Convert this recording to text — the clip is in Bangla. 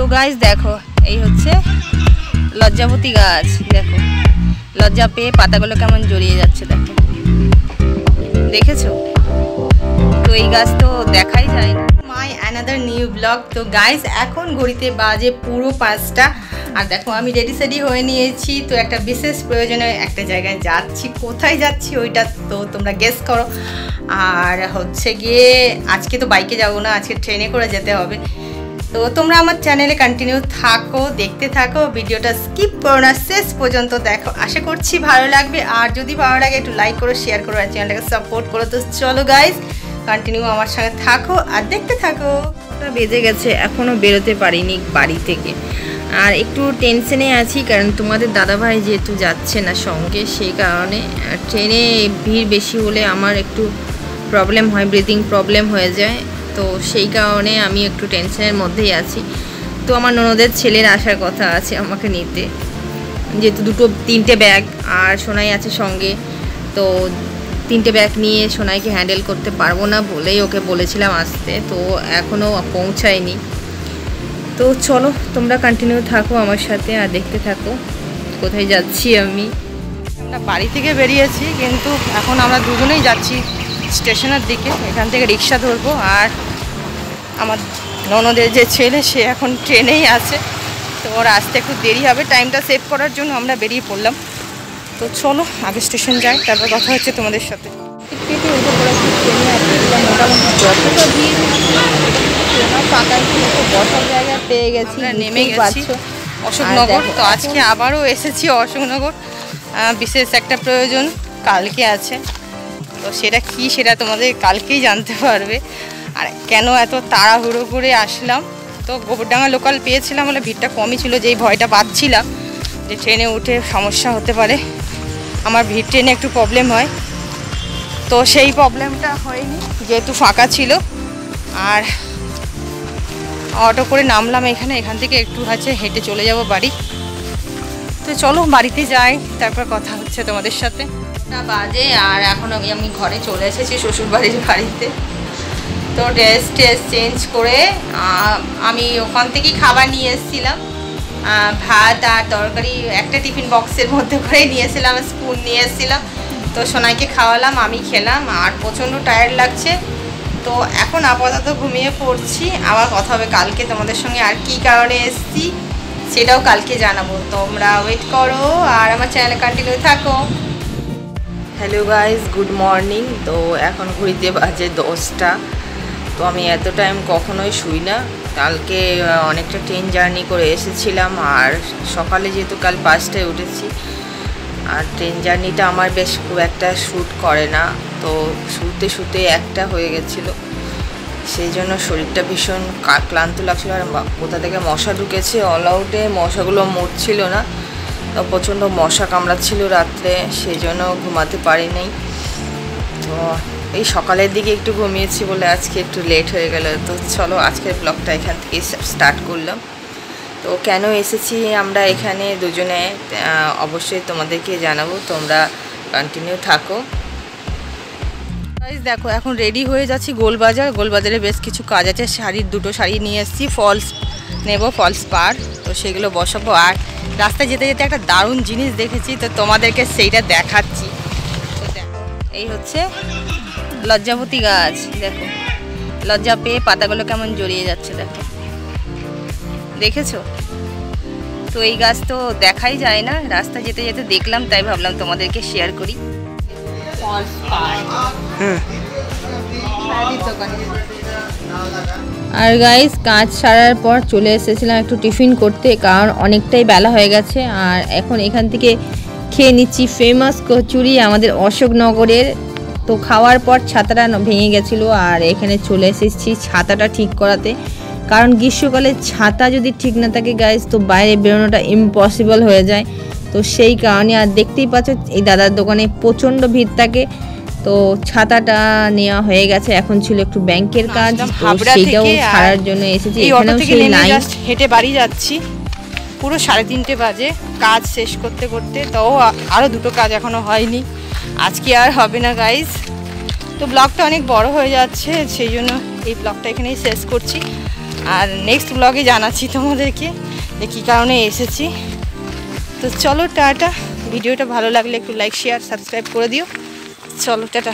তো গাইস দেখো এই হচ্ছে লজ্জাবতী গাছ। দেখো লজ্জা পেয়ে পাতাগুলো কেমন জড়িয়ে যাচ্ছে, দেখো দেখেছো? তো এই গাছ তো দেখাই যায় না। My another new blog. তো গাইস এখন ঘড়িতে বাজে পুরো 5টা, আর দেখো আমি রেডি সেডি হয়ে নিয়েছি। তো একটা বিশেষ প্রয়োজনে একটা জায়গায় যাচ্ছি। কোথায় যাচ্ছি ওইটা তো তোমরা গেস করো। আর হচ্ছে গিয়ে আজকে তো বাইকে যাবো না, আজকে ট্রেনে করে যেতে হবে। তো তোমরা আমার চ্যানেলে কন্টিনিউ থাকো, দেখতে থাকো, ভিডিওটা স্কিপ করো না, শেষ পর্যন্ত দেখো। আশা করছি ভালো লাগবে, আর যদি ভালো লাগে একটু লাইক করো, শেয়ার করো, আর চ্যানেলটাকে সাপোর্ট করো। তো চলো গাইস কন্টিনিউ আমার সঙ্গে থাকো আর দেখতে থাকো। বেজে গেছে, এখনও বেরোতে পারিনি বাড়ি থেকে, আর একটু টেনশনে আছি কারণ তোমাদের দাদাভাই যেহেতু যাচ্ছে না সঙ্গে, সেই কারণে ট্রেনে ভিড় বেশি হলে আমার একটু প্রবলেম হয়, ব্রিদিং প্রবলেম হয়ে যায়। তো সেই কারণে আমি একটু টেনশনের মধ্যেই আছি। তো আমার ননদের ছেলের আসার কথা আছে আমাকে নিতে, যেহেতু 3টে ব্যাগ আর সোনাই আছে সঙ্গে। তো 3টে ব্যাগ নিয়ে সোনাইকে হ্যান্ডেল করতে পারবো না বলেই ওকে বলেছিলাম আসতে, তো এখনও পৌঁছায়নি। তো চলো তোমরা কন্টিনিউ থাকো আমার সাথে আর দেখতে থাকো কোথায় যাচ্ছি আমি। আমরা বাড়ি থেকে বেরিয়েছি, কিন্তু এখন আমরা দুজনেই যাচ্ছি স্টেশনের দিকে। এখান থেকে রিক্সা ধরবো, আর আমার ননদের যে ছেলে সে এখন ট্রেনেই আছে। তো ওর আসতে একটু দেরি হবে, টাইমটা সেভ করার জন্য আমরা বেরিয়ে পড়লাম। তো চলো আগে স্টেশন যাই, তারপর কথা হচ্ছে তোমাদের সাথে। কেটে উঠে পড়েছি ট্রেনে, আর ট্রেনটা মোটামুটি যতটা ভিড় ফাঁকায় বসার জায়গা পেয়ে গেছি, নেমে গেছি অশোকনগর। তো আজকে আবারও এসেছি অশোকনগর, বিশেষ একটা প্রয়োজন কালকে আছে। তো সেটা কি সেটা তোমাদের কালকেই জানতে পারবে। আর কেন এত তাড়াহুড়ো করে আসলাম, তো গোবরডাঙ্গা লোকাল পেয়েছিলাম বলে ভিড়টা কমই ছিল, যেই ভয়টা পাচ্ছিলাম যে ট্রেনে উঠে সমস্যা হতে পারে। আমার ভিড় ট্রেনে একটু প্রবলেম হয়, তো সেই প্রবলেমটা হয়নি যেহেতু ফাঁকা ছিল। আর অটো করে নামলাম এখান থেকে একটু হচ্ছে হেঁটে চলে যাব বাড়ি। তো চলো বাড়িতে যাই, তারপর কথা হচ্ছে তোমাদের সাথে। বাজে আর এখন আমি ঘরে চলে এসেছি শ্বশুরবাড়ির বাড়িতে। তো ড্রেস চেঞ্জ করে আমি ওখান থেকেই খাবার নিয়ে এসেছিলাম, ভাত আর তরকারি একটা টিফিন বক্সের মধ্যে করে নিয়েছিলাম, স্পুন নিয়ে এসেছিলাম। তো সোনাইকে খাওয়ালাম, আমি খেলাম, আর প্রচণ্ড টায়ার্ড লাগছে। তো এখন আপাতত ঘুমিয়ে পড়ছি, আবার কথা হবে কালকে তোমাদের সঙ্গে। আর কি কারণে এসেছি সেটাও কালকে জানাবো, তোমরা ওয়েট করো আর আমার চ্যানেলে কন্টিনিউ থাকো। Hello guys, good morning. তো এখন ঘুরিতে বাজে 10টা। তো আমি এত টাইম কখনোই শুই না। কালকে অনেকটা ট্রেন জার্নি করে এসেছিলাম, আর সকালে যেহেতু কাল 5টায় উঠেছি, আর ট্রেন জার্নিটা আমার বেশ খুব একটা শ্যুট করে না। তো শুতে শুতে 1টা হয়ে গেছিলো, সেই জন্য শরীরটা ভীষণ ক্লান্ত লাগছিলো। আর কোথা থেকে মশা ঢুকেছে অল আউটে, মশাগুলো মরছিল না। তো প্রচণ্ড মশা কামড়াচ্ছিল রাত্রে, সেই জন্য ঘুমাতে পারি নাই। তো এই সকালের দিকে একটু ঘুমিয়েছি বলে আজকে একটু লেট হয়ে গেল। তো চলো আজকের ব্লগটা এখান থেকে স্টার্ট করলাম। তো কেন এসেছি আমরা এখানে দুজনে অবশ্যই তোমাদেরকে জানাবো, তোমরা কন্টিনিউ থাকো। দেখো এখন রেডি হয়ে যাচ্ছি গোলবাজারে বেশ কিছু কাজ আছে। দুটো শাড়ি নিয়ে এসেছি, ফলস নেব, ফলস পার, তো সেগুলো বসাবো। আর রাস্তায় যেতে যেতে একটা দারুণ জিনিস দেখেছি, তো তোমাদেরকে সেইটা দেখাচ্ছি। তো দেখো এই হচ্ছে লজ্জাবতী গাছ। দেখো লজ্জা পেয়ে পাতাগুলো কেমন জড়িয়ে যাচ্ছে, দেখো দেখেছো? তো এই গাছ তো দেখাই যায় না, রাস্তায় যেতে যেতে দেখলাম, তাই ভাবলাম তোমাদেরকে শেয়ার করি। আর গাইস কাজ সারার পর চলে এসেছিলাম একটু টিফিন করতে, কারণ অনেকটাই বেলা হয়ে গেছে। আর এখন এখান থেকে খেয়ে নিচ্ছি ফেমাস কচুরি আমাদের অশোকনগরের। তো খাওয়ার পর ছাতাটা ভেঙে গেছিলো, আর এখানে চলে এসেছি ছাতাটা ঠিক করাতে। কারণ গ্রীষ্মকালে ছাতা যদি ঠিক না থাকে গাইস, তো বাইরে বেরোনোটা ইম্পসিবল হয়ে যায়। তো সেই কারণে, আর দেখতেই পাচ্ছ এই দাদার দোকানে প্রচণ্ড ভিড় থাকে। তো ছাতাটা নেওয়া হয়ে গেছে, এখন ছিল একটু ব্যাংকের কাজ, সেইটাও ছাড়ার জন্য এসেছি। এখানেও সেই লাইন, হেঁটে বাড়ি যাচ্ছি। পুরো 3:30 বাজে কাজ শেষ করতে করতে। তো আরও 2টো কাজ এখনও হয়নি, আজকে আর হবে না গাইস। তো ব্লগটা অনেক বড় হয়ে যাচ্ছে, সেই জন্য এই ব্লগটা এখানেই শেষ করছি। আর নেক্সট ব্লগে জানাচ্ছি তোমাদেরকে যে কী কারণে এসেছি। তো চলো টাটা। ভিডিওটা ভালো লাগলে একটু লাইক শেয়ার সাবস্ক্রাইব করে দিও। চলো টাটা।